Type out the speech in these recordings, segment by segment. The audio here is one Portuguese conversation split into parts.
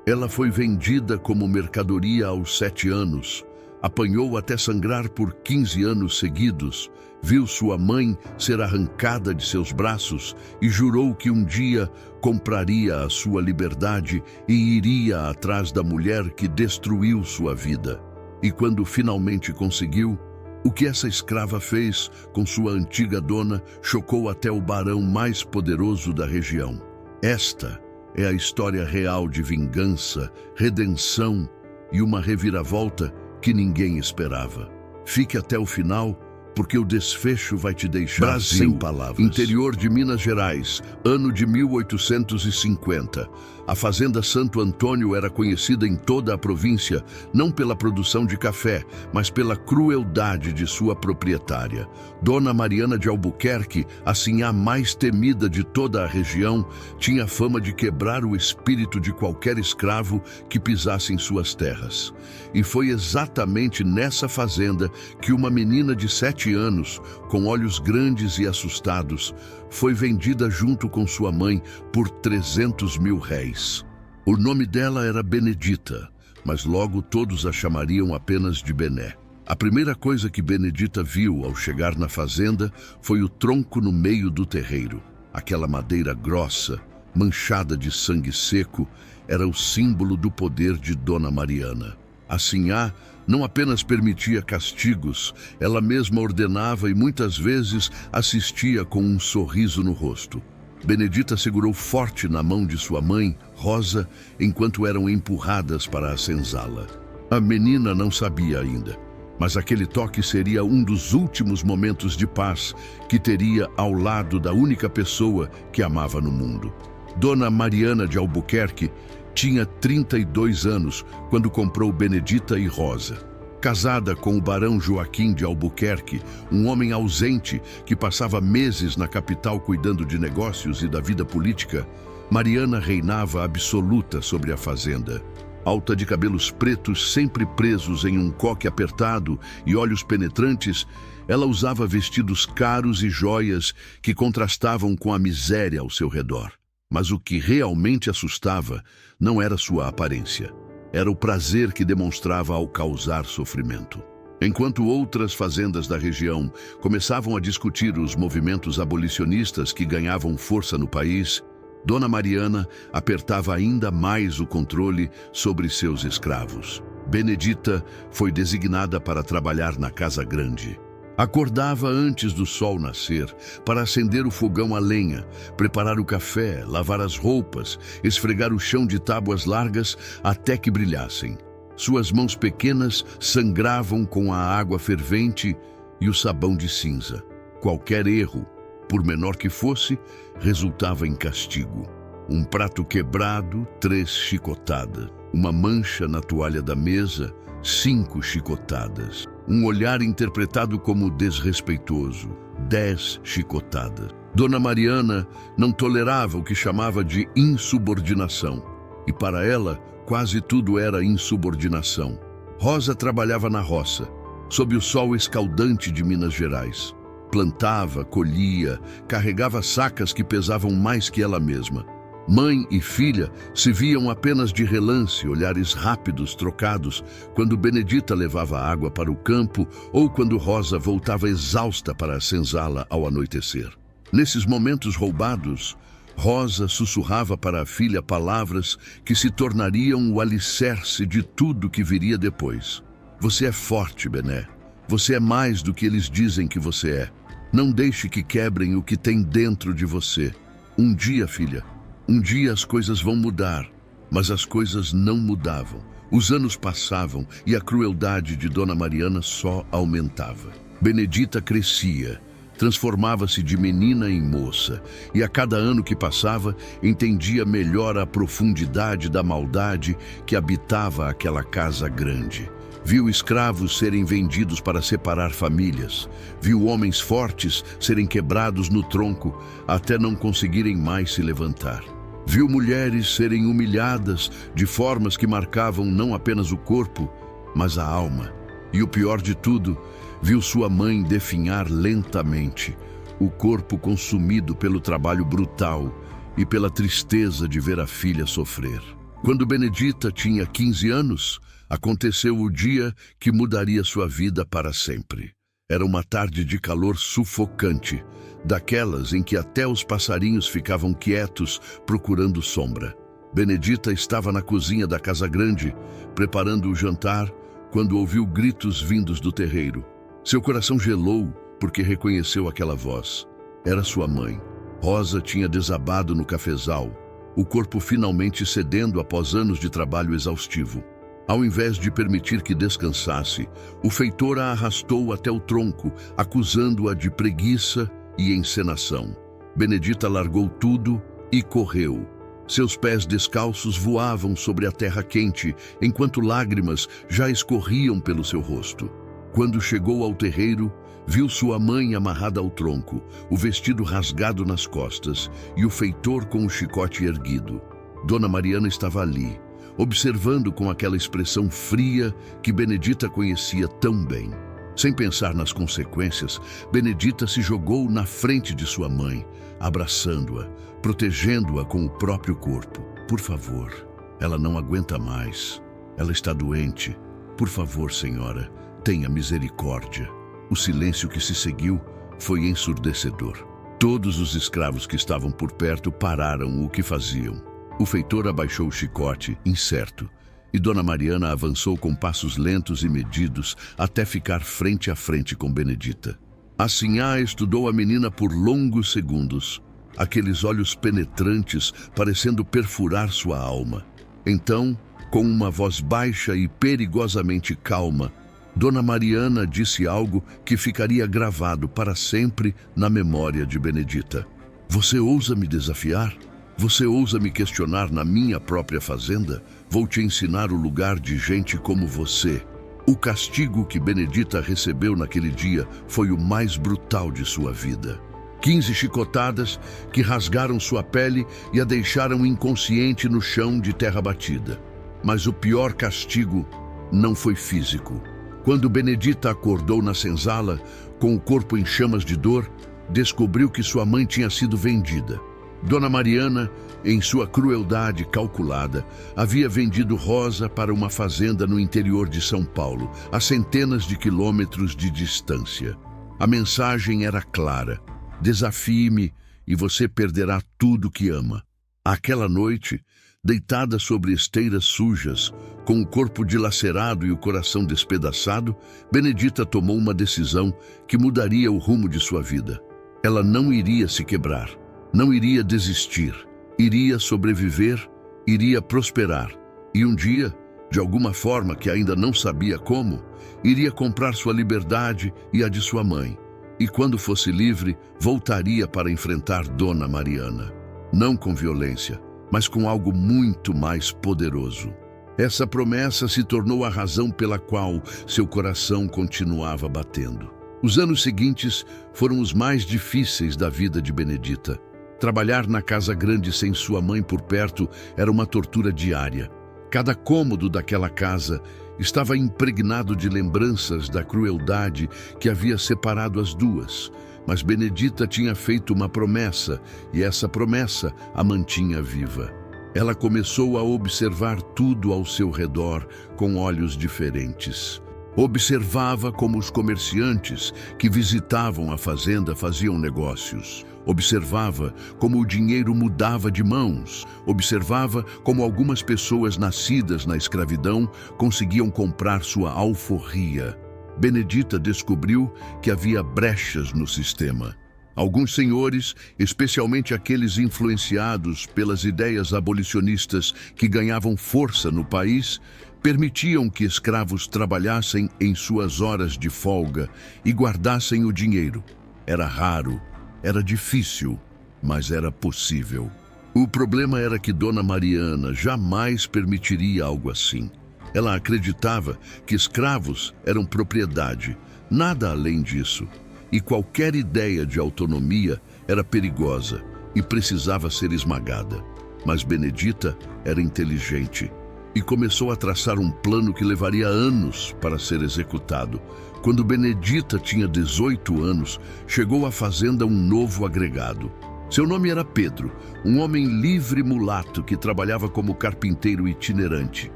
Ela foi vendida como mercadoria aos 7 anos, apanhou até sangrar por 15 anos seguidos, viu sua mãe ser arrancada de seus braços e jurou que um dia compraria a sua liberdade e iria atrás da mulher que destruiu sua vida. E quando finalmente conseguiu, o que essa escrava fez com sua antiga dona chocou até o barão mais poderoso da região. Esta é a história real de vingança, redenção e uma reviravolta que ninguém esperava. Fique até o final, porque o desfecho vai te deixar Brasil, sem palavras. Interior de Minas Gerais, ano de 1850. A fazenda Santo Antônio era conhecida em toda a província, não pela produção de café, mas pela crueldade de sua proprietária. Dona Mariana de Albuquerque, a sinhá mais temida de toda a região, tinha fama de quebrar o espírito de qualquer escravo que pisasse em suas terras. E foi exatamente nessa fazenda que uma menina de 7 anos, com olhos grandes e assustados, foi vendida junto com sua mãe por 300 mil réis. O nome dela era Benedita, mas logo todos a chamariam apenas de Bené. A primeira coisa que Benedita viu ao chegar na fazenda foi o tronco no meio do terreiro. Aquela madeira grossa, manchada de sangue seco, era o símbolo do poder de Dona Mariana. A sinhá não apenas permitia castigos, ela mesma ordenava e muitas vezes assistia com um sorriso no rosto. Benedita segurou forte na mão de sua mãe, Rosa, enquanto eram empurradas para a senzala. A menina não sabia ainda, mas aquele toque seria um dos últimos momentos de paz que teria ao lado da única pessoa que amava no mundo. Dona Mariana de Albuquerque tinha 32 anos quando comprou Benedita e Rosa. Casada com o barão Joaquim de Albuquerque, um homem ausente que passava meses na capital cuidando de negócios e da vida política, Mariana reinava absoluta sobre a fazenda. Alta de cabelos pretos sempre presos em um coque apertado e olhos penetrantes, ela usava vestidos caros e joias que contrastavam com a miséria ao seu redor. Mas o que realmente assustava não era sua aparência. Era o prazer que demonstrava ao causar sofrimento. Enquanto outras fazendas da região começavam a discutir os movimentos abolicionistas que ganhavam força no país, Dona Mariana apertava ainda mais o controle sobre seus escravos. Benedita foi designada para trabalhar na casa grande. Acordava antes do sol nascer para acender o fogão a lenha, preparar o café, lavar as roupas, esfregar o chão de tábuas largas até que brilhassem. Suas mãos pequenas sangravam com a água fervente e o sabão de cinza. Qualquer erro, por menor que fosse, resultava em castigo. Um prato quebrado, 3 chicotadas. Uma mancha na toalha da mesa, 5 chicotadas. Um olhar interpretado como desrespeitoso, 10 chicotadas. Dona Mariana não tolerava o que chamava de insubordinação. E para ela, quase tudo era insubordinação. Rosa trabalhava na roça, sob o sol escaldante de Minas Gerais. Plantava, colhia, carregava sacas que pesavam mais que ela mesma. Mãe e filha se viam apenas de relance, olhares rápidos trocados, quando Benedita levava água para o campo ou quando Rosa voltava exausta para a senzala ao anoitecer. Nesses momentos roubados, Rosa sussurrava para a filha palavras que se tornariam o alicerce de tudo que viria depois. Você é forte, Bené. Você é mais do que eles dizem que você é. Não deixe que quebrem o que tem dentro de você. Um dia, filha, um dia as coisas vão mudar, mas as coisas não mudavam. Os anos passavam e a crueldade de Dona Mariana só aumentava. Benedita crescia, transformava-se de menina em moça, e a cada ano que passava, entendia melhor a profundidade da maldade que habitava aquela casa grande. Viu escravos serem vendidos para separar famílias. Viu homens fortes serem quebrados no tronco até não conseguirem mais se levantar. Viu mulheres serem humilhadas de formas que marcavam não apenas o corpo, mas a alma. E o pior de tudo, viu sua mãe definhar lentamente, o corpo consumido pelo trabalho brutal e pela tristeza de ver a filha sofrer. Quando Benedita tinha 15 anos, aconteceu o dia que mudaria sua vida para sempre. Era uma tarde de calor sufocante, daquelas em que até os passarinhos ficavam quietos procurando sombra. Benedita estava na cozinha da casa grande, preparando o jantar, quando ouviu gritos vindos do terreiro. Seu coração gelou porque reconheceu aquela voz. Era sua mãe. Rosa tinha desabado no cafezal, o corpo finalmente cedendo após anos de trabalho exaustivo. Ao invés de permitir que descansasse, o feitor a arrastou até o tronco, acusando-a de preguiça e encenação. Benedita largou tudo e correu. Seus pés descalços voavam sobre a terra quente, enquanto lágrimas já escorriam pelo seu rosto. Quando chegou ao terreiro, viu sua mãe amarrada ao tronco, o vestido rasgado nas costas e o feitor com o chicote erguido. Dona Mariana estava ali, observando com aquela expressão fria que Benedita conhecia tão bem. Sem pensar nas consequências, Benedita se jogou na frente de sua mãe, abraçando-a, protegendo-a com o próprio corpo. Por favor, ela não aguenta mais. Ela está doente. Por favor, senhora, tenha misericórdia. O silêncio que se seguiu foi ensurdecedor. Todos os escravos que estavam por perto pararam o que faziam. O feitor abaixou o chicote, incerto, e Dona Mariana avançou com passos lentos e medidos até ficar frente a frente com Benedita. A sinhá estudou a menina por longos segundos, aqueles olhos penetrantes parecendo perfurar sua alma. Então, com uma voz baixa e perigosamente calma, Dona Mariana disse algo que ficaria gravado para sempre na memória de Benedita. Você ousa me desafiar? Você ousa me questionar na minha própria fazenda? Vou te ensinar o lugar de gente como você. O castigo que Benedita recebeu naquele dia foi o mais brutal de sua vida. 15 chicotadas que rasgaram sua pele e a deixaram inconsciente no chão de terra batida. Mas o pior castigo não foi físico. Quando Benedita acordou na senzala, com o corpo em chamas de dor, descobriu que sua mãe tinha sido vendida. Dona Mariana, em sua crueldade calculada, havia vendido Rosa para uma fazenda no interior de São Paulo, a centenas de quilômetros de distância. A mensagem era clara: desafie-me e você perderá tudo que ama. Aquela noite, deitada sobre esteiras sujas, com o corpo dilacerado e o coração despedaçado, Benedita tomou uma decisão que mudaria o rumo de sua vida. Ela não iria se quebrar. Não iria desistir, iria sobreviver, iria prosperar. E um dia, de alguma forma que ainda não sabia como, iria comprar sua liberdade e a de sua mãe. E quando fosse livre, voltaria para enfrentar Dona Mariana. Não com violência, mas com algo muito mais poderoso. Essa promessa se tornou a razão pela qual seu coração continuava batendo. Os anos seguintes foram os mais difíceis da vida de Benedita. Trabalhar na casa grande sem sua mãe por perto era uma tortura diária. Cada cômodo daquela casa estava impregnado de lembranças da crueldade que havia separado as duas. Mas Benedita tinha feito uma promessa, e essa promessa a mantinha viva. Ela começou a observar tudo ao seu redor com olhos diferentes. Observava como os comerciantes que visitavam a fazenda faziam negócios. Observava como o dinheiro mudava de mãos. Observava como algumas pessoas nascidas na escravidão conseguiam comprar sua alforria. Benedita descobriu que havia brechas no sistema. Alguns senhores, especialmente aqueles influenciados pelas ideias abolicionistas que ganhavam força no país, permitiam que escravos trabalhassem em suas horas de folga e guardassem o dinheiro. Era raro, era difícil, mas era possível. O problema era que Dona Mariana jamais permitiria algo assim. Ela acreditava que escravos eram propriedade, nada além disso. E qualquer ideia de autonomia era perigosa e precisava ser esmagada. Mas Benedita era inteligente e começou a traçar um plano que levaria anos para ser executado. Quando Benedita tinha 18 anos, chegou à fazenda um novo agregado. Seu nome era Pedro, um homem livre mulato que trabalhava como carpinteiro itinerante,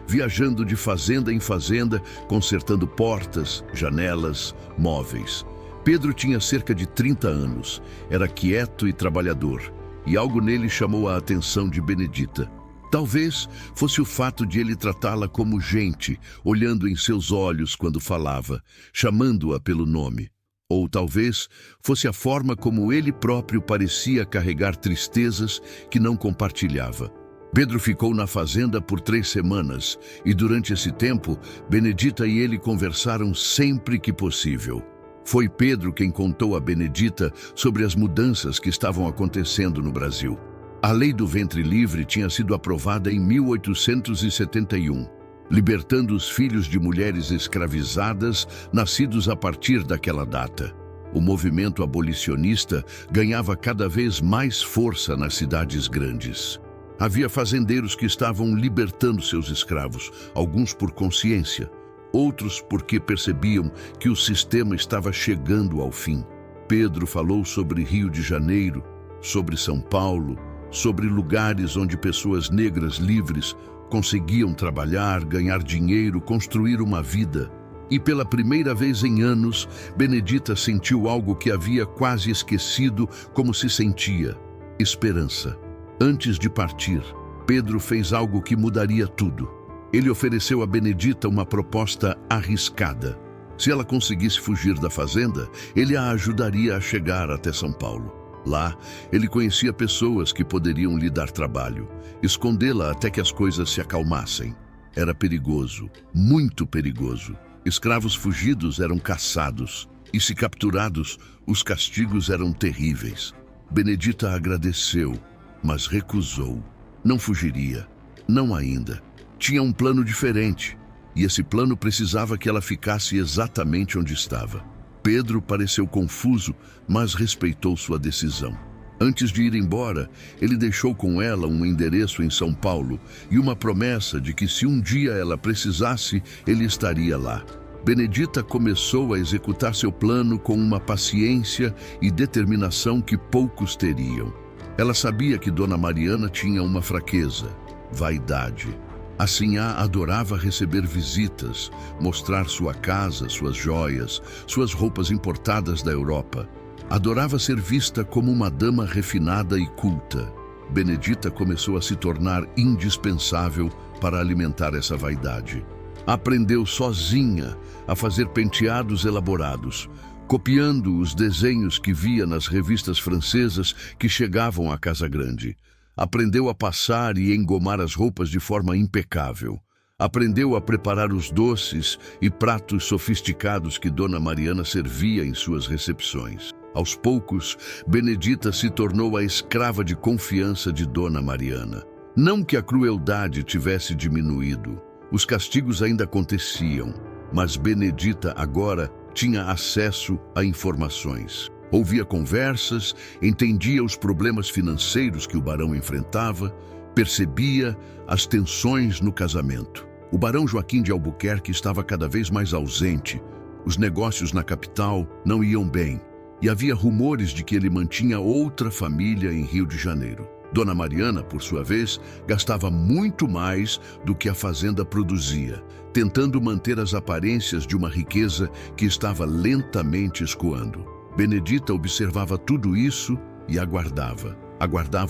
viajando de fazenda em fazenda, consertando portas, janelas, móveis. Pedro tinha cerca de 30 anos, era quieto e trabalhador, e algo nele chamou a atenção de Benedita. Talvez fosse o fato de ele tratá-la como gente, olhando em seus olhos quando falava, chamando-a pelo nome. Ou talvez fosse a forma como ele próprio parecia carregar tristezas que não compartilhava. Pedro ficou na fazenda por 3 semanas e durante esse tempo, Benedita e ele conversaram sempre que possível. Foi Pedro quem contou a Benedita sobre as mudanças que estavam acontecendo no Brasil. A lei do ventre livre tinha sido aprovada em 1871. Libertando os filhos de mulheres escravizadas nascidos a partir daquela data. O movimento abolicionista ganhava cada vez mais força nas cidades grandes. Havia fazendeiros que estavam libertando seus escravos, alguns por consciência, outros porque percebiam que o sistema estava chegando ao fim. Pedro falou sobre Rio de Janeiro, sobre São Paulo, sobre lugares onde pessoas negras livres conseguiam trabalhar, ganhar dinheiro, construir uma vida. E pela primeira vez em anos, Benedita sentiu algo que havia quase esquecido como se sentia: esperança. Antes de partir, Pedro fez algo que mudaria tudo. Ele ofereceu a Benedita uma proposta arriscada. Se ela conseguisse fugir da fazenda, ele a ajudaria a chegar até São Paulo. Lá, ele conhecia pessoas que poderiam lhe dar trabalho, escondê-la até que as coisas se acalmassem. Era perigoso, muito perigoso. Escravos fugidos eram caçados, e se capturados, os castigos eram terríveis. Benedita agradeceu, mas recusou. Não fugiria, não ainda. Tinha um plano diferente, e esse plano precisava que ela ficasse exatamente onde estava. Pedro pareceu confuso, mas respeitou sua decisão. Antes de ir embora, ele deixou com ela um endereço em São Paulo e uma promessa de que se um dia ela precisasse, ele estaria lá. Benedita começou a executar seu plano com uma paciência e determinação que poucos teriam. Ela sabia que Dona Mariana tinha uma fraqueza: vaidade. A Sinhá adorava receber visitas, mostrar sua casa, suas joias, suas roupas importadas da Europa. Adorava ser vista como uma dama refinada e culta. Benedita começou a se tornar indispensável para alimentar essa vaidade. Aprendeu sozinha a fazer penteados elaborados, copiando os desenhos que via nas revistas francesas que chegavam à Casa Grande. Aprendeu a passar e engomar as roupas de forma impecável. Aprendeu a preparar os doces e pratos sofisticados que Dona Mariana servia em suas recepções. Aos poucos, Benedita se tornou a escrava de confiança de Dona Mariana. Não que a crueldade tivesse diminuído. Os castigos ainda aconteciam, mas Benedita agora tinha acesso a informações. Ouvia conversas, entendia os problemas financeiros que o barão enfrentava, percebia as tensões no casamento. O barão Joaquim de Albuquerque estava cada vez mais ausente. Os negócios na capital não iam bem, e havia rumores de que ele mantinha outra família em Rio de Janeiro. Dona Mariana, por sua vez, gastava muito mais do que a fazenda produzia, tentando manter as aparências de uma riqueza que estava lentamente escoando. Benedita observava tudo isso e aguardava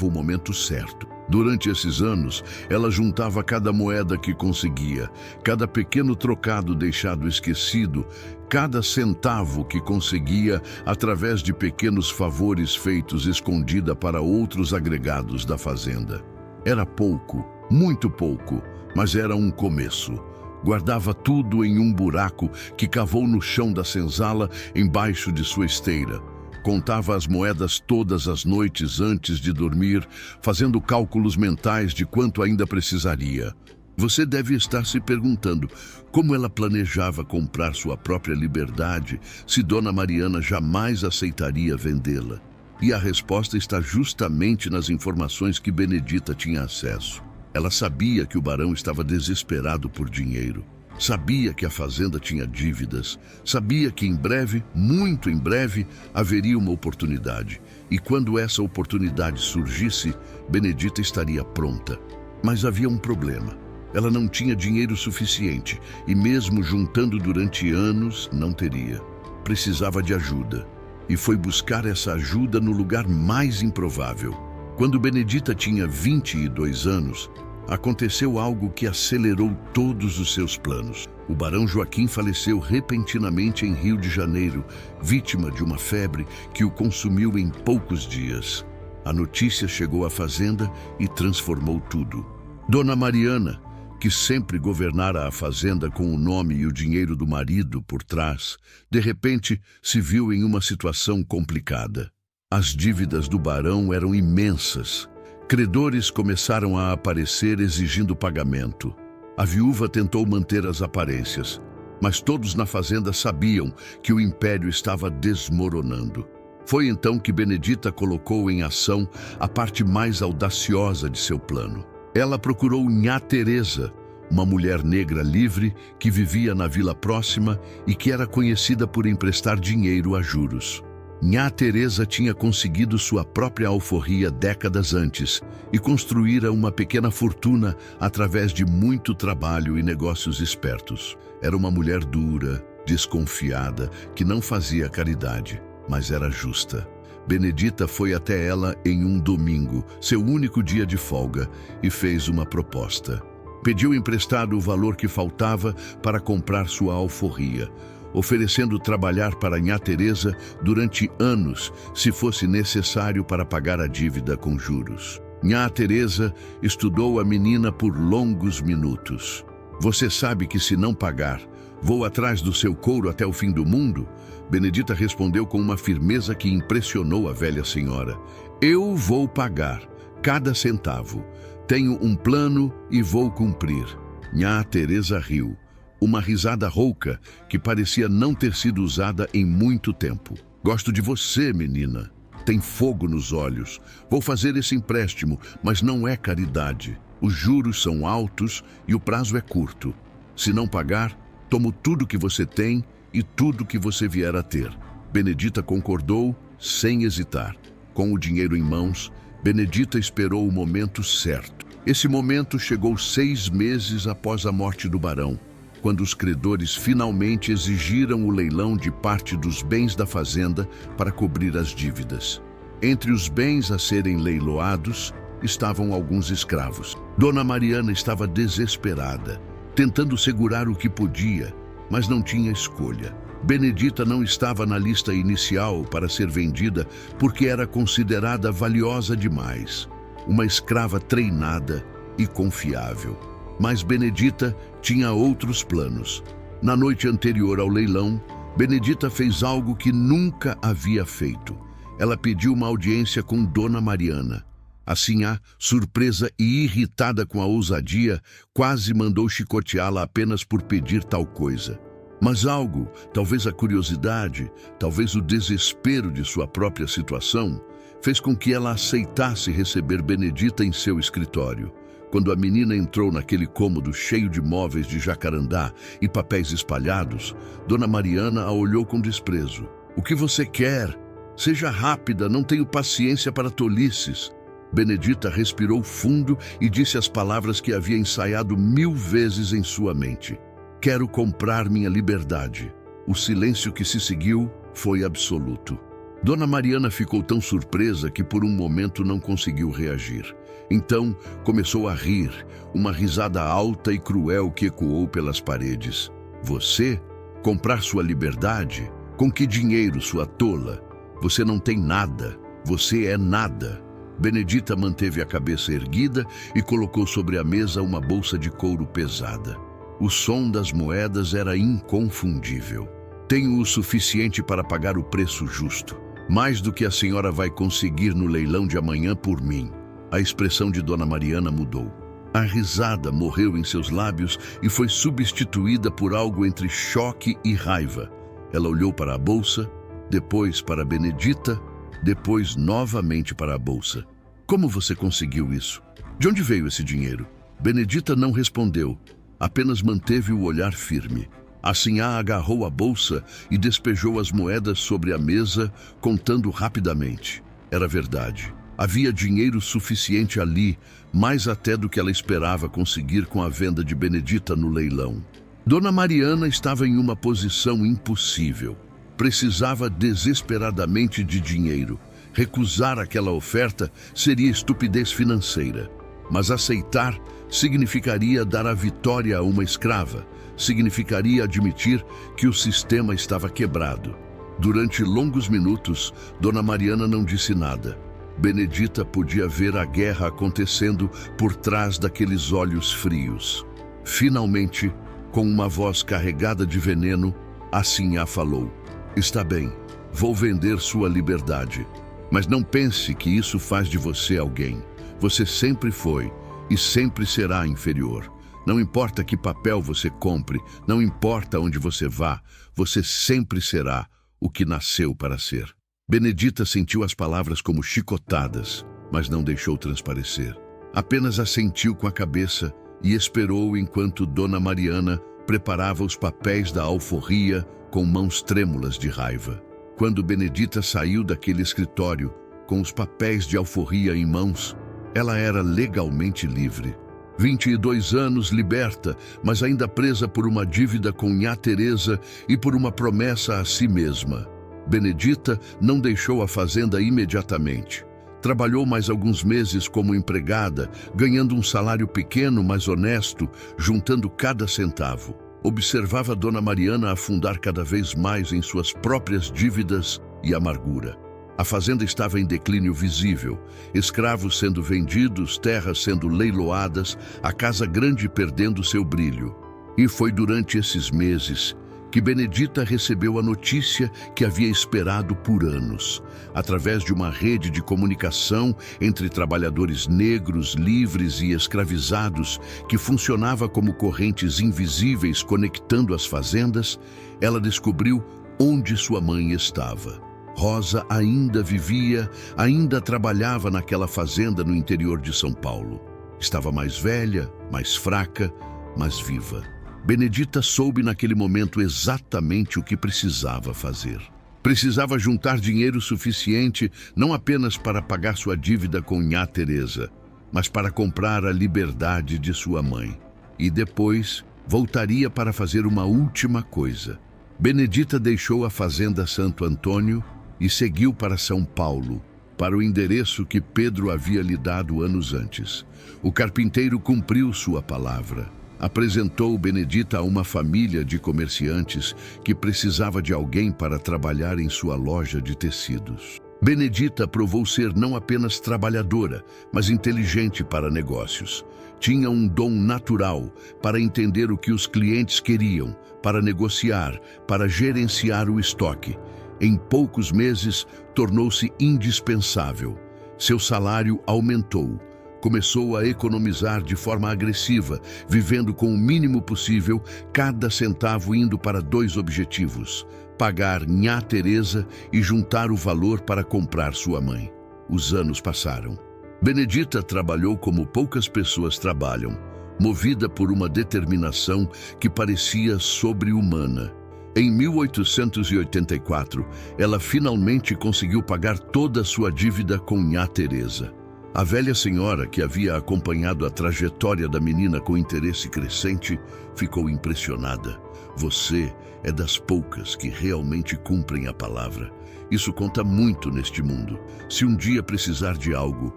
o momento certo. Durante esses anos, ela juntava cada moeda que conseguia, cada pequeno trocado deixado esquecido, cada centavo que conseguia através de pequenos favores feitos escondida para outros agregados da fazenda. Era pouco, muito pouco, mas era um começo. Guardava tudo em um buraco que cavou no chão da senzala embaixo de sua esteira. Contava as moedas todas as noites antes de dormir, fazendo cálculos mentais de quanto ainda precisaria. Você deve estar se perguntando como ela planejava comprar sua própria liberdade se Dona Mariana jamais aceitaria vendê-la. E a resposta está justamente nas informações que Benedita tinha acesso. Ela sabia que o barão estava desesperado por dinheiro. Sabia que a fazenda tinha dívidas, sabia que em breve, muito em breve, haveria uma oportunidade. E quando essa oportunidade surgisse, Benedita estaria pronta. Mas havia um problema. Ela não tinha dinheiro suficiente e mesmo juntando durante anos, não teria. Precisava de ajuda. E foi buscar essa ajuda no lugar mais improvável. Quando Benedita tinha 22 anos, aconteceu algo que acelerou todos os seus planos. O barão Joaquim faleceu repentinamente em Rio de Janeiro, vítima de uma febre que o consumiu em poucos dias. A notícia chegou à fazenda e transformou tudo. Dona Mariana, que sempre governara a fazenda com o nome e o dinheiro do marido por trás, de repente se viu em uma situação complicada. As dívidas do barão eram imensas. Credores começaram a aparecer exigindo pagamento. A viúva tentou manter as aparências, mas todos na fazenda sabiam que o império estava desmoronando. Foi então que Benedita colocou em ação a parte mais audaciosa de seu plano. Ela procurou Nhá Teresa, uma mulher negra livre que vivia na vila próxima e que era conhecida por emprestar dinheiro a juros. Nhá Teresa tinha conseguido sua própria alforria décadas antes e construíra uma pequena fortuna através de muito trabalho e negócios espertos. Era uma mulher dura, desconfiada, que não fazia caridade, mas era justa. Benedita foi até ela em um domingo, seu único dia de folga, e fez uma proposta. Pediu emprestado o valor que faltava para comprar sua alforria, oferecendo trabalhar para Nhá Teresa durante anos, se fosse necessário para pagar a dívida com juros. Nhá Teresa estudou a menina por longos minutos. Você sabe que se não pagar, vou atrás do seu couro até o fim do mundo? Benedita respondeu com uma firmeza que impressionou a velha senhora. Eu vou pagar, cada centavo. Tenho um plano e vou cumprir. Nhá Teresa riu. Uma risada rouca que parecia não ter sido usada em muito tempo. Gosto de você, menina. Tem fogo nos olhos. Vou fazer esse empréstimo, mas não é caridade. Os juros são altos e o prazo é curto. Se não pagar, tomo tudo que você tem e tudo que você vier a ter. Benedita concordou sem hesitar. Com o dinheiro em mãos, Benedita esperou o momento certo. Esse momento chegou 6 meses após a morte do barão, quando os credores finalmente exigiram o leilão de parte dos bens da fazenda para cobrir as dívidas. Entre os bens a serem leiloados estavam alguns escravos. Dona Mariana estava desesperada, tentando segurar o que podia, mas não tinha escolha. Benedita não estava na lista inicial para ser vendida porque era considerada valiosa demais. Uma escrava treinada e confiável. Mas Benedita tinha outros planos. Na noite anterior ao leilão, Benedita fez algo que nunca havia feito. Ela pediu uma audiência com Dona Mariana. Assim, surpresa e irritada com a ousadia, quase mandou chicoteá-la apenas por pedir tal coisa. Mas algo, talvez a curiosidade, talvez o desespero de sua própria situação, fez com que ela aceitasse receber Benedita em seu escritório. Quando a menina entrou naquele cômodo cheio de móveis de jacarandá e papéis espalhados, Dona Mariana a olhou com desprezo. O que você quer? Seja rápida, não tenho paciência para tolices. Benedita respirou fundo e disse as palavras que havia ensaiado 1000 vezes em sua mente. Quero comprar minha liberdade. O silêncio que se seguiu foi absoluto. Dona Mariana ficou tão surpresa que por um momento não conseguiu reagir. Então começou a rir, uma risada alta e cruel que ecoou pelas paredes. Você? Comprar sua liberdade? Com que dinheiro, sua tola? Você não tem nada. Você é nada. Benedita manteve a cabeça erguida e colocou sobre a mesa uma bolsa de couro pesada. O som das moedas era inconfundível. Tenho o suficiente para pagar o preço justo. Mais do que a senhora vai conseguir no leilão de amanhã por mim. A expressão de Dona Mariana mudou. A risada morreu em seus lábios e foi substituída por algo entre choque e raiva. Ela olhou para a bolsa, depois para Benedita, depois novamente para a bolsa. Como você conseguiu isso? De onde veio esse dinheiro? Benedita não respondeu. apenas manteve o olhar firme. A Sinhá agarrou a bolsa e despejou as moedas sobre a mesa, contando rapidamente. Era verdade. Havia dinheiro suficiente ali, mais até do que ela esperava conseguir com a venda de Benedita no leilão. Dona Mariana estava em uma posição impossível. Precisava desesperadamente de dinheiro. Recusar aquela oferta seria estupidez financeira. Mas aceitar significaria dar a vitória a uma escrava. Significaria admitir que o sistema estava quebrado. Durante longos minutos, Dona Mariana não disse nada. Benedita podia ver a guerra acontecendo por trás daqueles olhos frios. Finalmente, com uma voz carregada de veneno, a Sinhá falou: "Está bem, vou vender sua liberdade. Mas não pense que isso faz de você alguém. Você sempre foi e sempre será inferior. Não importa que papel você compre, não importa onde você vá, você sempre será o que nasceu para ser." Benedita sentiu as palavras como chicotadas, mas não deixou transparecer. Apenas assentiu com a cabeça e esperou enquanto Dona Mariana preparava os papéis da alforria com mãos trêmulas de raiva. Quando Benedita saiu daquele escritório, com os papéis de alforria em mãos, ela era legalmente livre. 22 anos liberta, mas ainda presa por uma dívida com Nhá Teresa e por uma promessa a si mesma. Benedita não deixou a fazenda imediatamente. Trabalhou mais alguns meses como empregada, ganhando um salário pequeno, mas honesto, juntando cada centavo. Observava Dona Mariana afundar cada vez mais em suas próprias dívidas e amargura. A fazenda estava em declínio visível, escravos sendo vendidos, terras sendo leiloadas, a casa grande perdendo seu brilho. E foi durante esses meses que Benedita recebeu a notícia que havia esperado por anos, através de uma rede de comunicação entre trabalhadores negros, livres e escravizados, que funcionava como correntes invisíveis conectando as fazendas. Ela descobriu onde sua mãe estava. Rosa ainda vivia, ainda trabalhava naquela fazenda no interior de São Paulo. Estava mais velha, mais fraca, mas viva. Benedita soube naquele momento exatamente o que precisava fazer. Precisava juntar dinheiro suficiente não apenas para pagar sua dívida com Nhá Teresa, mas para comprar a liberdade de sua mãe. E depois voltaria para fazer uma última coisa. Benedita deixou a fazenda Santo Antônio e seguiu para São Paulo, para o endereço que Pedro havia lhe dado anos antes. O carpinteiro cumpriu sua palavra. Apresentou Benedita a uma família de comerciantes que precisava de alguém para trabalhar em sua loja de tecidos. Benedita provou ser não apenas trabalhadora, mas inteligente para negócios. Tinha um dom natural para entender o que os clientes queriam, para negociar, para gerenciar o estoque. Em poucos meses, tornou-se indispensável. Seu salário aumentou. Começou a economizar de forma agressiva, vivendo com o mínimo possível, cada centavo indo para 2 objetivos: pagar Nhá Teresa e juntar o valor para comprar sua mãe. Os anos passaram. Benedita trabalhou como poucas pessoas trabalham, movida por uma determinação que parecia sobre-humana. Em 1884, ela finalmente conseguiu pagar toda a sua dívida com Nhá Teresa. A velha senhora, que havia acompanhado a trajetória da menina com interesse crescente, ficou impressionada. "Você é das poucas que realmente cumprem a palavra. Isso conta muito neste mundo. Se um dia precisar de algo,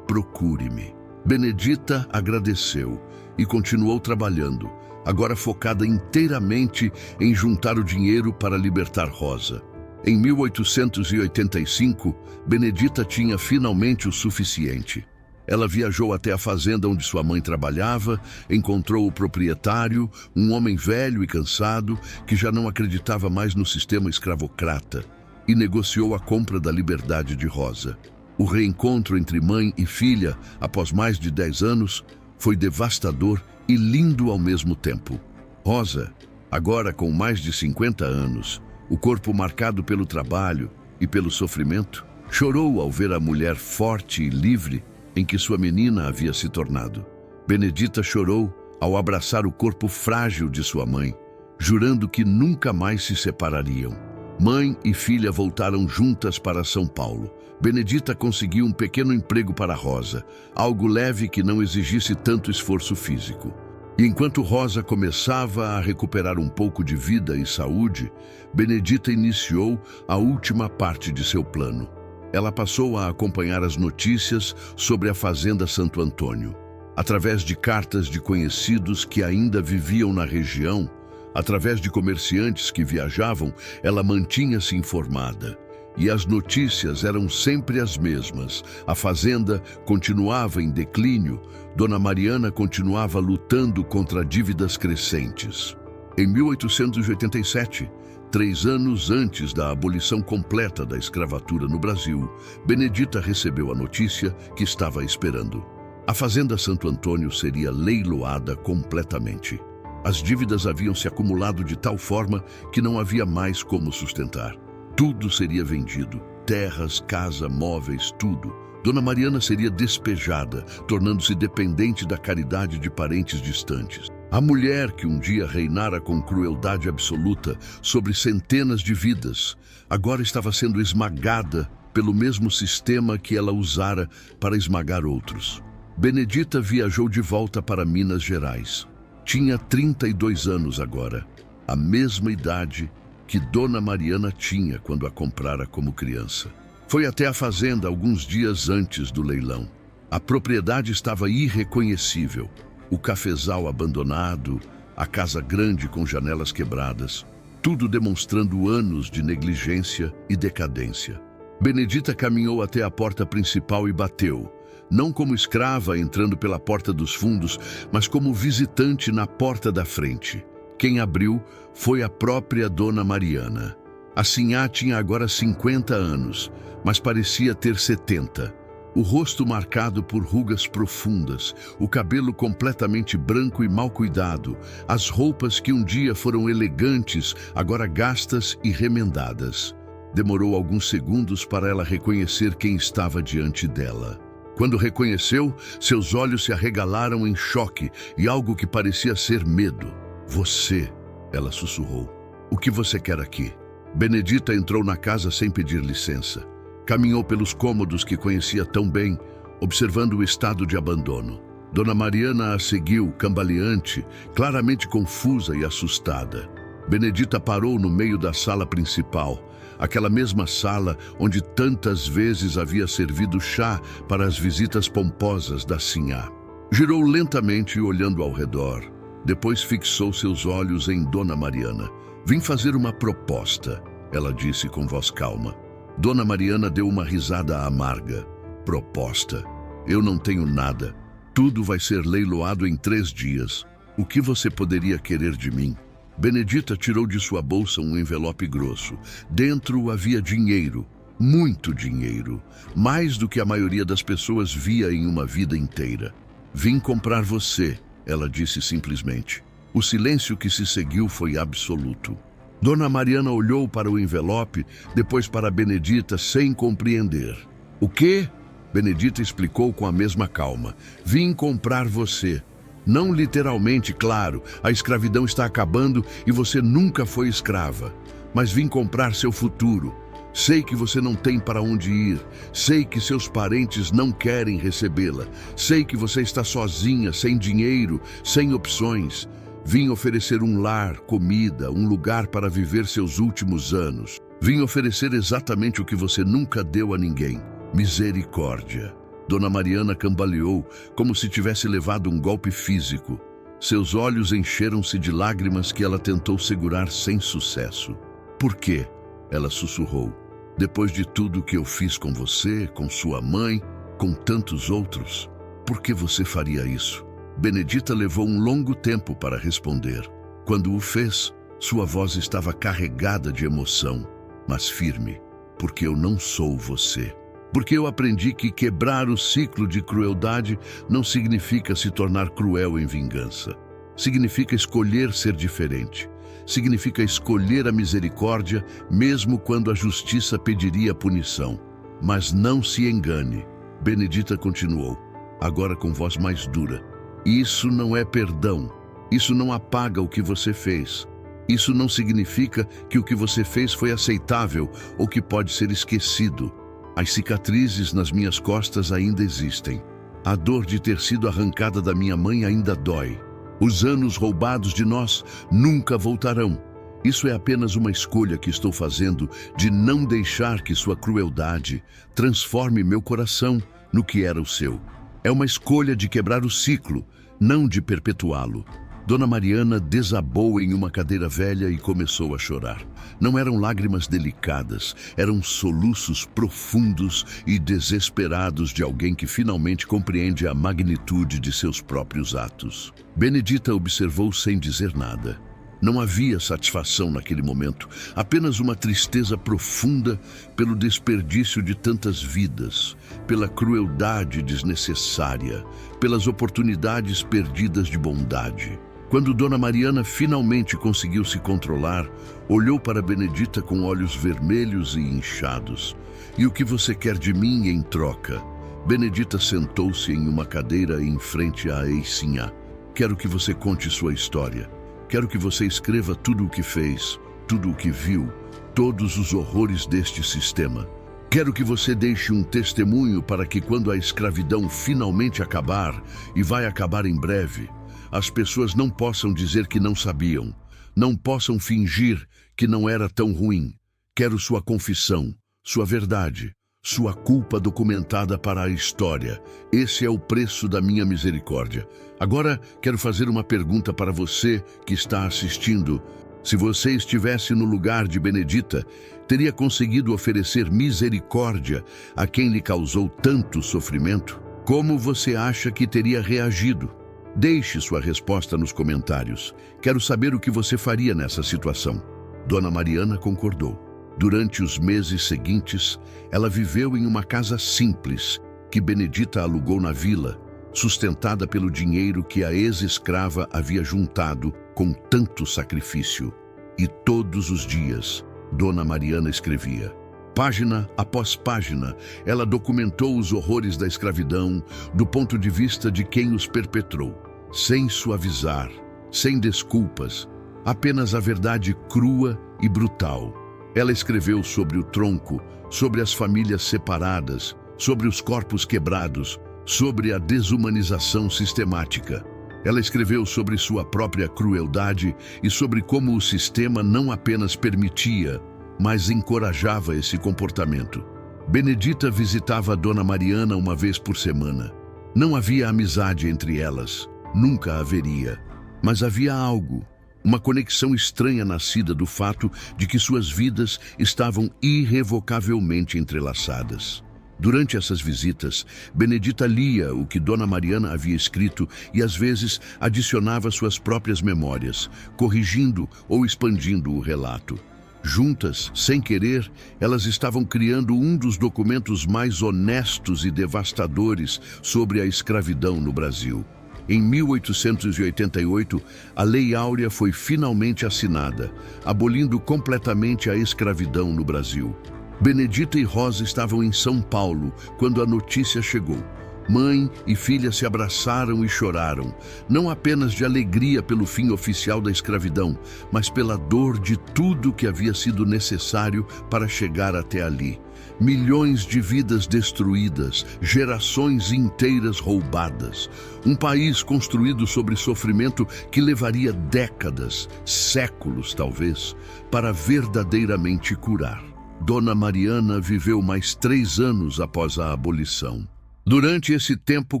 procure-me." Benedita agradeceu e continuou trabalhando, agora focada inteiramente em juntar o dinheiro para libertar Rosa. Em 1885, Benedita tinha finalmente o suficiente. Ela viajou até a fazenda onde sua mãe trabalhava, encontrou o proprietário, um homem velho e cansado, que já não acreditava mais no sistema escravocrata, e negociou a compra da liberdade de Rosa. O reencontro entre mãe e filha, após mais de 10 anos, foi devastador e lindo ao mesmo tempo. Rosa, agora com mais de 50 anos, o corpo marcado pelo trabalho e pelo sofrimento, chorou ao ver a mulher forte e livre em que sua menina havia se tornado. Benedita chorou ao abraçar o corpo frágil de sua mãe, jurando que nunca mais se separariam. Mãe e filha voltaram juntas para São Paulo. Benedita conseguiu um pequeno emprego para Rosa, algo leve que não exigisse tanto esforço físico. E enquanto Rosa começava a recuperar um pouco de vida e saúde, Benedita iniciou a última parte de seu plano. Ela passou a acompanhar as notícias sobre a Fazenda Santo Antônio. Através de cartas de conhecidos que ainda viviam na região, através de comerciantes que viajavam, ela mantinha-se informada. E as notícias eram sempre as mesmas. A fazenda continuava em declínio, Dona Mariana continuava lutando contra dívidas crescentes. Em 1887, 3 anos antes da abolição completa da escravatura no Brasil, Benedita recebeu a notícia que estava esperando. A Fazenda Santo Antônio seria leiloada completamente. As dívidas haviam se acumulado de tal forma que não havia mais como sustentar. Tudo seria vendido, terras, casa, móveis, tudo. Dona Mariana seria despejada, tornando-se dependente da caridade de parentes distantes. A mulher que um dia reinara com crueldade absoluta sobre centenas de vidas, agora estava sendo esmagada pelo mesmo sistema que ela usara para esmagar outros. Benedita viajou de volta para Minas Gerais. Tinha 32 anos agora, a mesma idade que Dona Mariana tinha quando a comprara como criança. Foi até a fazenda alguns dias antes do leilão. A propriedade estava irreconhecível. O cafezal abandonado, a casa grande com janelas quebradas, tudo demonstrando anos de negligência e decadência. Benedita caminhou até a porta principal e bateu, não como escrava entrando pela porta dos fundos, mas como visitante na porta da frente. Quem abriu foi a própria Dona Mariana. A sinhá tinha agora 50 anos, mas parecia ter 70. O rosto marcado por rugas profundas, o cabelo completamente branco e mal cuidado, as roupas que um dia foram elegantes, agora gastas e remendadas. Demorou alguns segundos para ela reconhecer quem estava diante dela. Quando reconheceu, seus olhos se arregalaram em choque e algo que parecia ser medo. "Você", ela sussurrou. "O que você quer aqui?" Benedita entrou na casa sem pedir licença. Caminhou pelos cômodos que conhecia tão bem, observando o estado de abandono. Dona Mariana a seguiu, cambaleante, claramente confusa e assustada. Benedita parou no meio da sala principal, aquela mesma sala onde tantas vezes havia servido chá para as visitas pomposas da sinhá. Girou lentamente olhando ao redor. Depois fixou seus olhos em Dona Mariana. "Vim fazer uma proposta", ela disse com voz calma. Dona Mariana deu uma risada amarga. "Proposta? Eu não tenho nada. Tudo vai ser leiloado em 3 dias. O que você poderia querer de mim?" Benedita tirou de sua bolsa um envelope grosso. Dentro havia dinheiro, muito dinheiro, mais do que a maioria das pessoas via em uma vida inteira. "Vim comprar você", ela disse simplesmente. O silêncio que se seguiu foi absoluto. Dona Mariana olhou para o envelope, depois para Benedita sem compreender. "O quê?" Benedita explicou com a mesma calma. "Vim comprar você. Não literalmente, claro, a escravidão está acabando e você nunca foi escrava. Mas vim comprar seu futuro. Sei que você não tem para onde ir. Sei que seus parentes não querem recebê-la. Sei que você está sozinha, sem dinheiro, sem opções. Vim oferecer um lar, comida, um lugar para viver seus últimos anos. Vim oferecer exatamente o que você nunca deu a ninguém: misericórdia." Dona Mariana cambaleou, como se tivesse levado um golpe físico. Seus olhos encheram-se de lágrimas que ela tentou segurar sem sucesso. "Por quê?" ela sussurrou. "Depois de tudo que eu fiz com você, com sua mãe, com tantos outros, por que você faria isso?" Benedita levou um longo tempo para responder. Quando o fez, sua voz estava carregada de emoção, mas firme. "Porque eu não sou você. Porque eu aprendi que quebrar o ciclo de crueldade não significa se tornar cruel em vingança. Significa escolher ser diferente. Significa escolher a misericórdia, mesmo quando a justiça pediria punição. Mas não se engane." Benedita continuou, agora com voz mais dura. Isso não é perdão. Isso não apaga o que você fez. Isso não significa que o que você fez foi aceitável ou que pode ser esquecido. As cicatrizes nas minhas costas ainda existem. A dor de ter sido arrancada da minha mãe ainda dói. Os anos roubados de nós nunca voltarão. Isso é apenas uma escolha que estou fazendo de não deixar que sua crueldade transforme meu coração no que era o seu. É uma escolha de quebrar o ciclo, não de perpetuá-lo. Dona Mariana desabou em uma cadeira velha e começou a chorar. Não eram lágrimas delicadas, eram soluços profundos e desesperados de alguém que finalmente compreende a magnitude de seus próprios atos. Benedita observou sem dizer nada. Não havia satisfação naquele momento, apenas uma tristeza profunda pelo desperdício de tantas vidas, pela crueldade desnecessária, pelas oportunidades perdidas de bondade. Quando Dona Mariana finalmente conseguiu se controlar, olhou para Benedita com olhos vermelhos e inchados. "E o que você quer de mim em troca?" Benedita sentou-se em uma cadeira em frente à Eicinhá. "Quero que você conte sua história. Quero que você escreva tudo o que fez, tudo o que viu, todos os horrores deste sistema. Quero que você deixe um testemunho para que quando a escravidão finalmente acabar, e vai acabar em breve, as pessoas não possam dizer que não sabiam, não possam fingir que não era tão ruim. Quero sua confissão, sua verdade, sua culpa documentada para a história. Esse é o preço da minha misericórdia. Agora, quero fazer uma pergunta para você que está assistindo. Se você estivesse no lugar de Benedita, teria conseguido oferecer misericórdia a quem lhe causou tanto sofrimento? Como você acha que teria reagido? Deixe sua resposta nos comentários. Quero saber o que você faria nessa situação." Dona Mariana concordou. Durante os meses seguintes, ela viveu em uma casa simples que Benedita alugou na vila, sustentada pelo dinheiro que a ex-escrava havia juntado com tanto sacrifício. E todos os dias, Dona Mariana escrevia. Página após página, ela documentou os horrores da escravidão do ponto de vista de quem os perpetrou, sem suavizar, sem desculpas, apenas a verdade crua e brutal. Ela escreveu sobre o tronco, sobre as famílias separadas, sobre os corpos quebrados, sobre a desumanização sistemática. Ela escreveu sobre sua própria crueldade e sobre como o sistema não apenas permitia, mas encorajava esse comportamento. Benedita visitava a Dona Mariana uma vez por semana. Não havia amizade entre elas, nunca haveria. Mas havia algo, uma conexão estranha nascida do fato de que suas vidas estavam irrevocavelmente entrelaçadas. Durante essas visitas, Benedita lia o que Dona Mariana havia escrito e às vezes adicionava suas próprias memórias, corrigindo ou expandindo o relato. Juntas, sem querer, elas estavam criando um dos documentos mais honestos e devastadores sobre a escravidão no Brasil. Em 1888, a Lei Áurea foi finalmente assinada, abolindo completamente a escravidão no Brasil. Benedita e Rosa estavam em São Paulo quando a notícia chegou. Mãe e filha se abraçaram e choraram, não apenas de alegria pelo fim oficial da escravidão, mas pela dor de tudo que havia sido necessário para chegar até ali. Milhões de vidas destruídas, gerações inteiras roubadas. Um país construído sobre sofrimento que levaria décadas, séculos talvez, para verdadeiramente curar. Dona Mariana viveu mais 3 anos após a abolição. Durante esse tempo,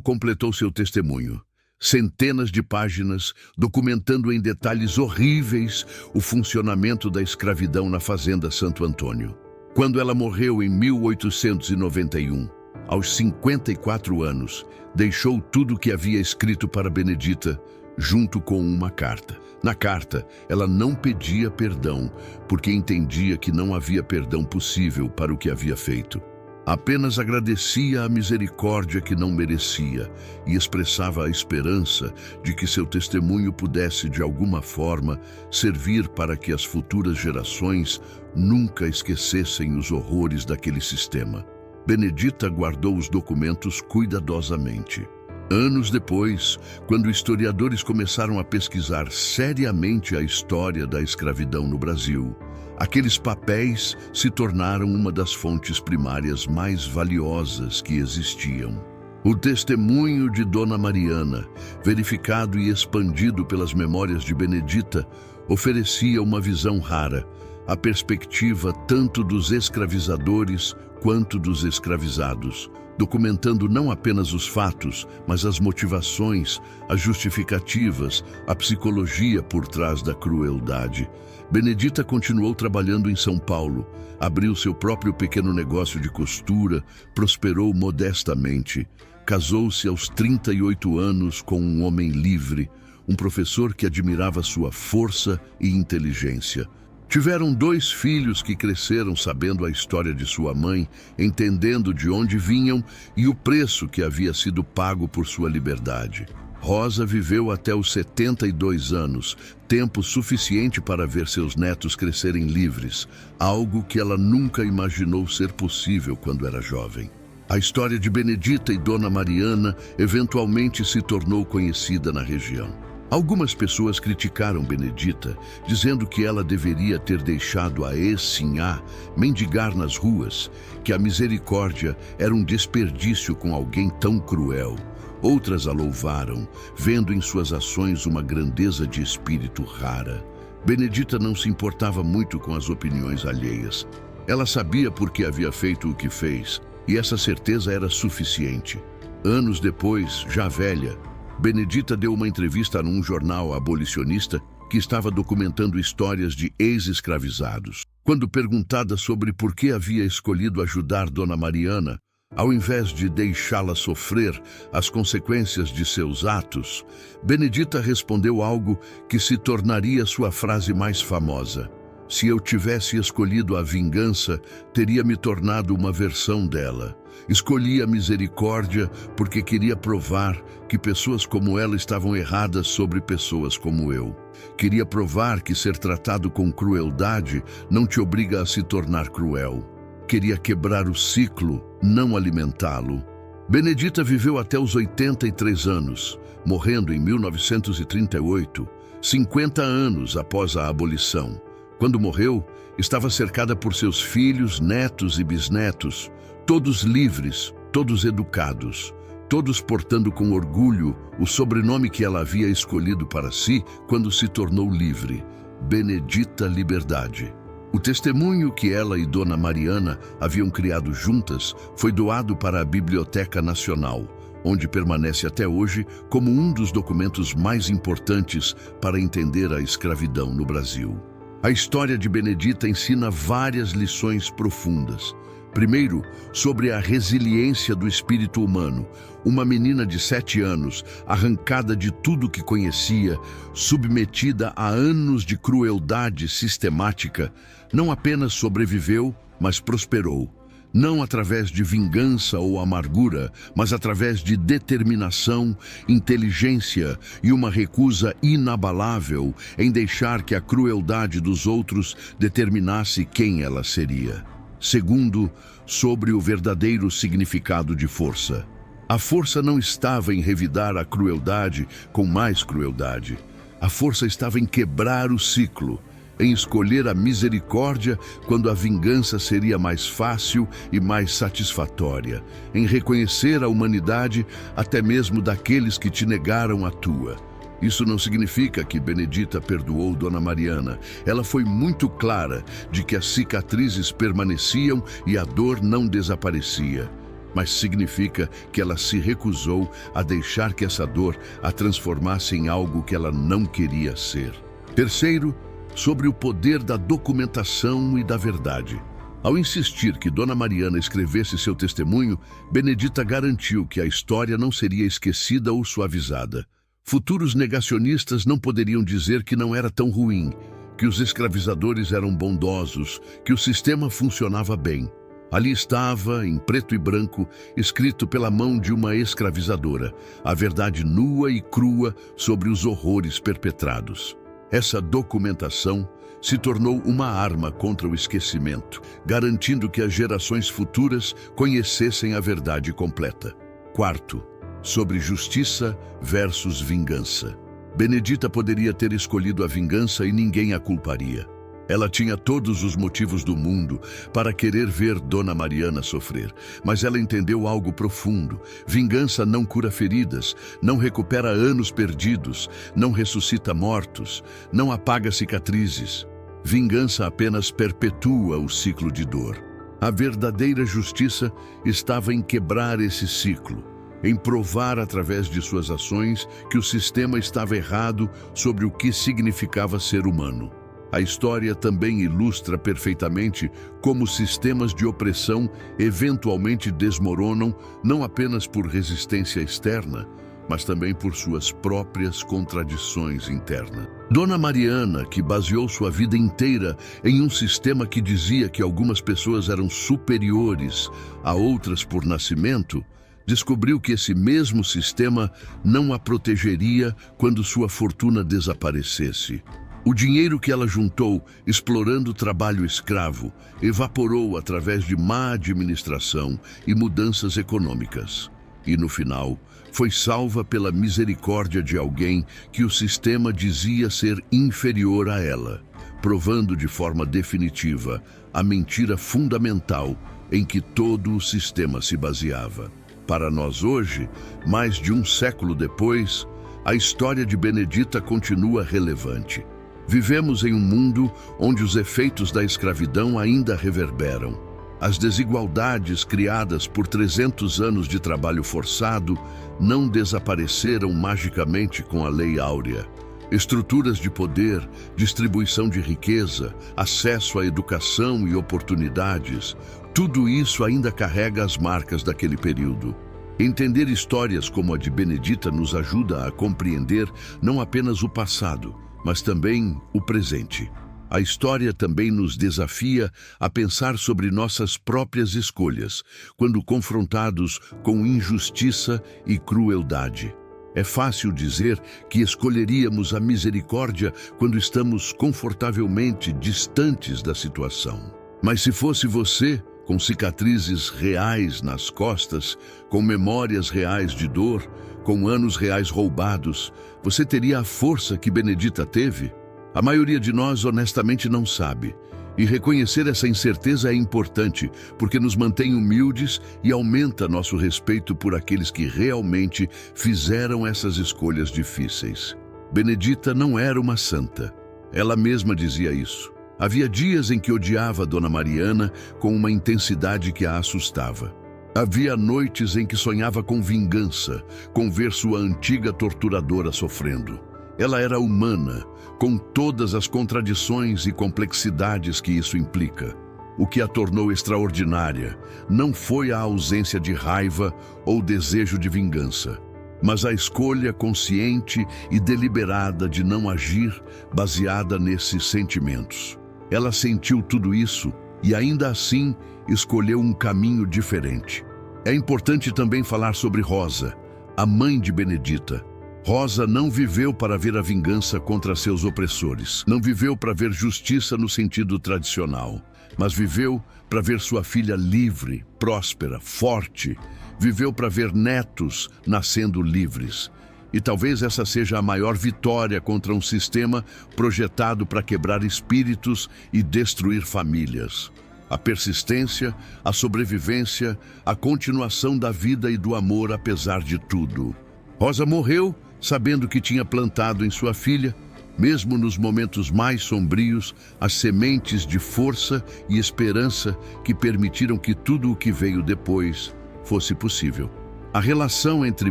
completou seu testemunho. Centenas de páginas documentando em detalhes horríveis o funcionamento da escravidão na Fazenda Santo Antônio. Quando ela morreu em 1891, aos 54 anos, deixou tudo o que havia escrito para Benedita, junto com uma carta. Na carta, ela não pedia perdão, porque entendia que não havia perdão possível para o que havia feito. Apenas agradecia a misericórdia que não merecia e expressava a esperança de que seu testemunho pudesse, de alguma forma, servir para que as futuras gerações nunca esquecessem os horrores daquele sistema. Benedita guardou os documentos cuidadosamente. Anos depois, quando historiadores começaram a pesquisar seriamente a história da escravidão no Brasil, aqueles papéis se tornaram uma das fontes primárias mais valiosas que existiam. O testemunho de Dona Mariana, verificado e expandido pelas memórias de Benedita, oferecia uma visão rara, a perspectiva tanto dos escravizadores quanto dos escravizados, documentando não apenas os fatos, mas as motivações, as justificativas, a psicologia por trás da crueldade. Benedita continuou trabalhando em São Paulo, abriu seu próprio pequeno negócio de costura, prosperou modestamente, casou-se aos 38 anos com um homem livre, um professor que admirava sua força e inteligência. Tiveram 2 filhos que cresceram sabendo a história de sua mãe, entendendo de onde vinham e o preço que havia sido pago por sua liberdade. Rosa viveu até os 72 anos, tempo suficiente para ver seus netos crescerem livres, algo que ela nunca imaginou ser possível quando era jovem. A história de Benedita e Dona Mariana eventualmente se tornou conhecida na região. Algumas pessoas criticaram Benedita, dizendo que ela deveria ter deixado a ex-sinhá mendigar nas ruas, que a misericórdia era um desperdício com alguém tão cruel. Outras a louvaram, vendo em suas ações uma grandeza de espírito rara. Benedita não se importava muito com as opiniões alheias. Ela sabia por que havia feito o que fez, e essa certeza era suficiente. Anos depois, já velha, Benedita deu uma entrevista num jornal abolicionista que estava documentando histórias de ex-escravizados. Quando perguntada sobre por que havia escolhido ajudar Dona Mariana, ao invés de deixá-la sofrer as consequências de seus atos, Benedita respondeu algo que se tornaria sua frase mais famosa. Se eu tivesse escolhido a vingança, teria me tornado uma versão dela. Escolhi a misericórdia porque queria provar que pessoas como ela estavam erradas sobre pessoas como eu. Queria provar que ser tratado com crueldade não te obriga a se tornar cruel. Queria quebrar o ciclo, não alimentá-lo. Benedita viveu até os 83 anos, morrendo em 1938, 50 anos após a abolição. Quando morreu, estava cercada por seus filhos, netos e bisnetos, todos livres, todos educados, todos portando com orgulho o sobrenome que ela havia escolhido para si quando se tornou livre, Benedita Liberdade. O testemunho que ela e Dona Mariana haviam criado juntas foi doado para a Biblioteca Nacional, onde permanece até hoje como um dos documentos mais importantes para entender a escravidão no Brasil. A história de Benedita ensina várias lições profundas. Primeiro, sobre a resiliência do espírito humano. Uma menina de 7 anos, arrancada de tudo que conhecia, submetida a anos de crueldade sistemática, não apenas sobreviveu, mas prosperou. Não através de vingança ou amargura, mas através de determinação, inteligência e uma recusa inabalável em deixar que a crueldade dos outros determinasse quem ela seria. Segundo, sobre o verdadeiro significado de força. A força não estava em revidar a crueldade com mais crueldade. A força estava em quebrar o ciclo, em escolher a misericórdia quando a vingança seria mais fácil e mais satisfatória, em reconhecer a humanidade até mesmo daqueles que te negaram a tua. Isso não significa que Benedita perdoou Dona Mariana. Ela foi muito clara de que as cicatrizes permaneciam e a dor não desaparecia. Mas significa que ela se recusou a deixar que essa dor a transformasse em algo que ela não queria ser. Terceiro, sobre o poder da documentação e da verdade. Ao insistir que Dona Mariana escrevesse seu testemunho, Benedita garantiu que a história não seria esquecida ou suavizada. Futuros negacionistas não poderiam dizer que não era tão ruim, que os escravizadores eram bondosos, que o sistema funcionava bem. Ali estava, em preto e branco, escrito pela mão de uma escravizadora, a verdade nua e crua sobre os horrores perpetrados. Essa documentação se tornou uma arma contra o esquecimento, garantindo que as gerações futuras conhecessem a verdade completa. Quarto, sobre justiça versus vingança. Benedita poderia ter escolhido a vingança e ninguém a culparia. Ela tinha todos os motivos do mundo para querer ver Dona Mariana sofrer, mas ela entendeu algo profundo. Vingança não cura feridas, não recupera anos perdidos, não ressuscita mortos, não apaga cicatrizes. Vingança apenas perpetua o ciclo de dor. A verdadeira justiça estava em quebrar esse ciclo, em provar através de suas ações que o sistema estava errado sobre o que significava ser humano. A história também ilustra perfeitamente como sistemas de opressão eventualmente desmoronam não apenas por resistência externa, mas também por suas próprias contradições internas. Dona Mariana, que baseou sua vida inteira em um sistema que dizia que algumas pessoas eram superiores a outras por nascimento, descobriu que esse mesmo sistema não a protegeria quando sua fortuna desaparecesse. O dinheiro que ela juntou, explorando o trabalho escravo, evaporou através de má administração e mudanças econômicas. E no final, foi salva pela misericórdia de alguém que o sistema dizia ser inferior a ela, provando de forma definitiva a mentira fundamental em que todo o sistema se baseava. Para nós hoje, mais de um século depois, a história de Benedita continua relevante. Vivemos em um mundo onde os efeitos da escravidão ainda reverberam. As desigualdades criadas por 300 anos de trabalho forçado não desapareceram magicamente com a Lei Áurea. Estruturas de poder, distribuição de riqueza, acesso à educação e oportunidades, tudo isso ainda carrega as marcas daquele período. Entender histórias como a de Benedita nos ajuda a compreender não apenas o passado, mas também o presente. A história também nos desafia a pensar sobre nossas próprias escolhas, quando confrontados com injustiça e crueldade. É fácil dizer que escolheríamos a misericórdia quando estamos confortavelmente distantes da situação. Mas se fosse você, com cicatrizes reais nas costas, com memórias reais de dor, com anos reais roubados, você teria a força que Benedita teve? A maioria de nós honestamente não sabe. E reconhecer essa incerteza é importante, porque nos mantém humildes e aumenta nosso respeito por aqueles que realmente fizeram essas escolhas difíceis. Benedita não era uma santa. Ela mesma dizia isso. Havia dias em que odiava Dona Mariana com uma intensidade que a assustava. Havia noites em que sonhava com vingança, com ver sua antiga torturadora sofrendo. Ela era humana, com todas as contradições e complexidades que isso implica. O que a tornou extraordinária não foi a ausência de raiva ou desejo de vingança, mas a escolha consciente e deliberada de não agir baseada nesses sentimentos. Ela sentiu tudo isso e ainda assim escolheu um caminho diferente. É importante também falar sobre Rosa, a mãe de Benedita. Rosa não viveu para ver a vingança contra seus opressores. Não viveu para ver justiça no sentido tradicional, mas viveu para ver sua filha livre, próspera, forte. Viveu para ver netos nascendo livres. E talvez essa seja a maior vitória contra um sistema projetado para quebrar espíritos e destruir famílias. A persistência, a sobrevivência, a continuação da vida e do amor apesar de tudo. Rosa morreu sabendo que tinha plantado em sua filha, mesmo nos momentos mais sombrios, as sementes de força e esperança que permitiram que tudo o que veio depois fosse possível. A relação entre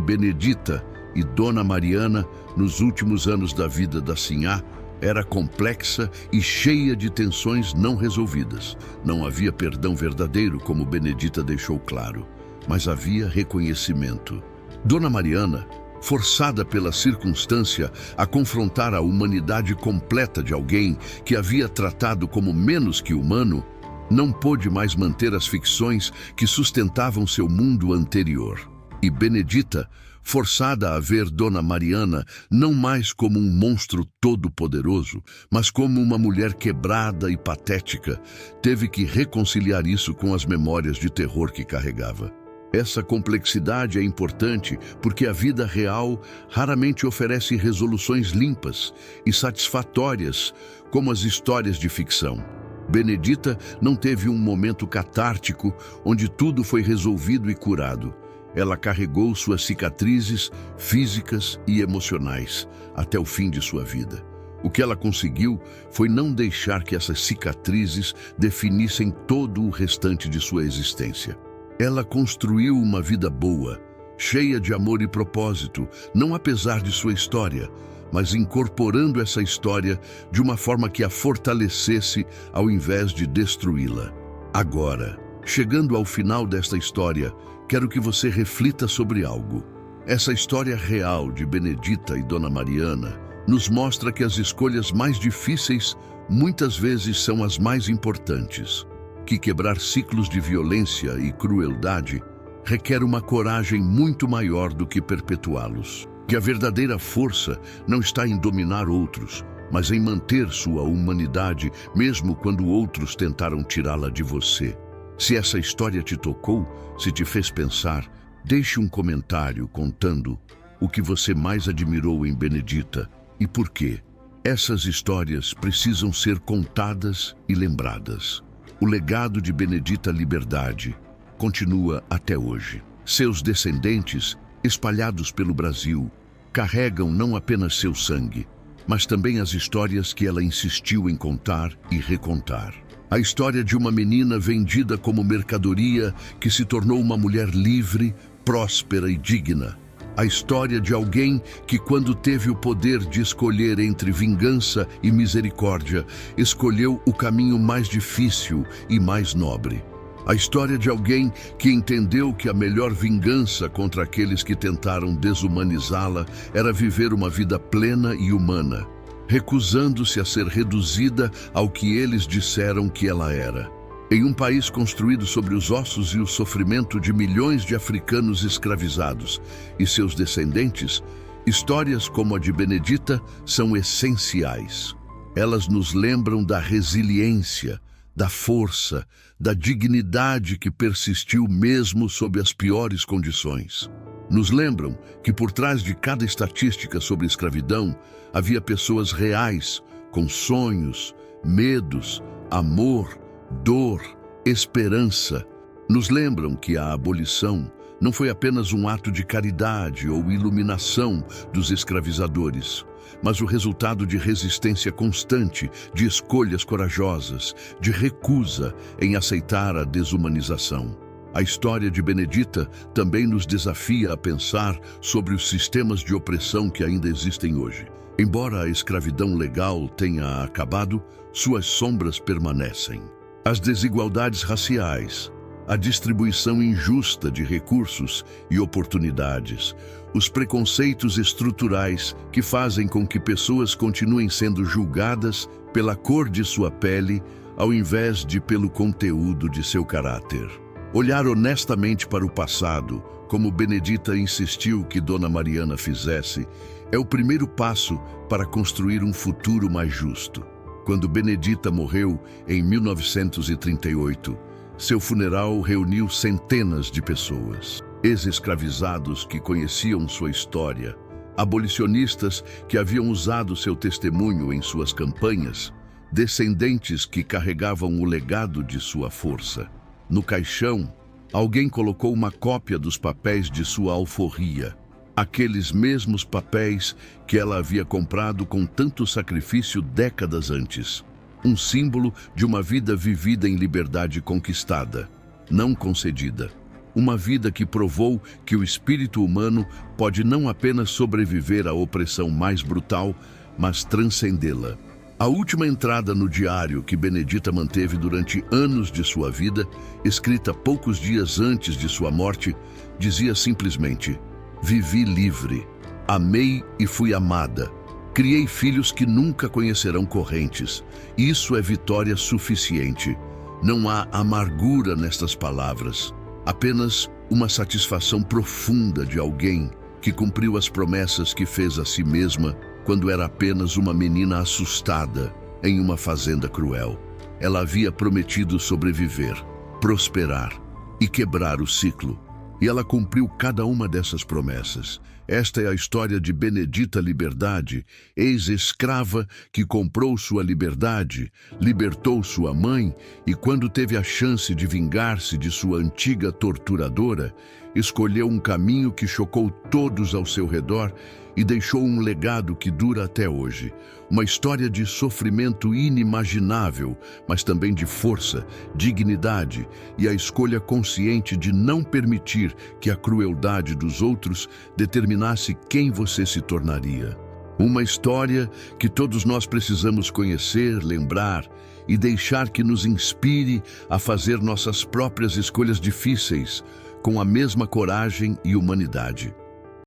Benedita e Dona Mariana nos últimos anos da vida da Sinhá era complexa e cheia de tensões não resolvidas. Não havia perdão verdadeiro, como Benedita deixou claro, mas havia reconhecimento. Dona Mariana, forçada pela circunstância a confrontar a humanidade completa de alguém que havia tratado como menos que humano, não pôde mais manter as ficções que sustentavam seu mundo anterior. E Benedita, forçada a ver Dona Mariana não mais como um monstro todo-poderoso, mas como uma mulher quebrada e patética, teve que reconciliar isso com as memórias de terror que carregava. Essa complexidade é importante porque a vida real raramente oferece resoluções limpas e satisfatórias como as histórias de ficção. Benedita não teve um momento catártico onde tudo foi resolvido e curado. Ela carregou suas cicatrizes físicas e emocionais até o fim de sua vida. O que ela conseguiu foi não deixar que essas cicatrizes definissem todo o restante de sua existência. Ela construiu uma vida boa, cheia de amor e propósito, não apesar de sua história, mas incorporando essa história de uma forma que a fortalecesse ao invés de destruí-la. Agora, chegando ao final desta história, quero que você reflita sobre algo. Essa história real de Benedita e Dona Mariana nos mostra que as escolhas mais difíceis muitas vezes são as mais importantes, que quebrar ciclos de violência e crueldade requer uma coragem muito maior do que perpetuá-los, que a verdadeira força não está em dominar outros, mas em manter sua humanidade mesmo quando outros tentaram tirá-la de você. Se essa história te tocou, se te fez pensar, deixe um comentário contando o que você mais admirou em Benedita e por quê. Essas histórias precisam ser contadas e lembradas. O legado de Benedita Liberdade continua até hoje. Seus descendentes, espalhados pelo Brasil, carregam não apenas seu sangue, mas também as histórias que ela insistiu em contar e recontar. A história de uma menina vendida como mercadoria que se tornou uma mulher livre, próspera e digna. A história de alguém que, quando teve o poder de escolher entre vingança e misericórdia, escolheu o caminho mais difícil e mais nobre. A história de alguém que entendeu que a melhor vingança contra aqueles que tentaram desumanizá-la era viver uma vida plena e humana, recusando-se a ser reduzida ao que eles disseram que ela era. Em um país construído sobre os ossos e o sofrimento de milhões de africanos escravizados e seus descendentes, histórias como a de Benedita são essenciais. Elas nos lembram da resiliência, da força, da dignidade que persistiu mesmo sob as piores condições. Nos lembram que por trás de cada estatística sobre escravidão havia pessoas reais, com sonhos, medos, amor, dor, esperança. Nos lembram que a abolição não foi apenas um ato de caridade ou iluminação dos escravizadores, mas o resultado de resistência constante, de escolhas corajosas, de recusa em aceitar a desumanização. A história de Benedita também nos desafia a pensar sobre os sistemas de opressão que ainda existem hoje. Embora a escravidão legal tenha acabado, suas sombras permanecem. As desigualdades raciais, a distribuição injusta de recursos e oportunidades, os preconceitos estruturais que fazem com que pessoas continuem sendo julgadas pela cor de sua pele ao invés de pelo conteúdo de seu caráter. Olhar honestamente para o passado, como Benedita insistiu que Dona Mariana fizesse, é o primeiro passo para construir um futuro mais justo. Quando Benedita morreu em 1938, seu funeral reuniu centenas de pessoas. Ex-escravizados que conheciam sua história, abolicionistas que haviam usado seu testemunho em suas campanhas, descendentes que carregavam o legado de sua força. No caixão, alguém colocou uma cópia dos papéis de sua alforria, aqueles mesmos papéis que ela havia comprado com tanto sacrifício décadas antes. Um símbolo de uma vida vivida em liberdade conquistada, não concedida. Uma vida que provou que o espírito humano pode não apenas sobreviver à opressão mais brutal, mas transcendê-la. A última entrada no diário que Benedita manteve durante anos de sua vida, escrita poucos dias antes de sua morte, dizia simplesmente: "Vivi livre, amei e fui amada. Criei filhos que nunca conhecerão correntes. Isso é vitória suficiente. Não há amargura nestas palavras, apenas uma satisfação profunda de alguém que cumpriu as promessas que fez a si mesma quando era apenas uma menina assustada em uma fazenda cruel. Ela havia prometido sobreviver, prosperar e quebrar o ciclo. e ela cumpriu cada uma dessas promessas. Esta é a história de Benedita Liberdade, ex-escrava que comprou sua liberdade, libertou sua mãe e, quando teve a chance de vingar-se de sua antiga torturadora, escolheu um caminho que chocou todos ao seu redor e deixou um legado que dura até hoje. Uma história de sofrimento inimaginável, mas também de força, dignidade e a escolha consciente de não permitir que a crueldade dos outros determinasse quem você se tornaria. Uma história que todos nós precisamos conhecer, lembrar e deixar que nos inspire a fazer nossas próprias escolhas difíceis, com a mesma coragem e humanidade.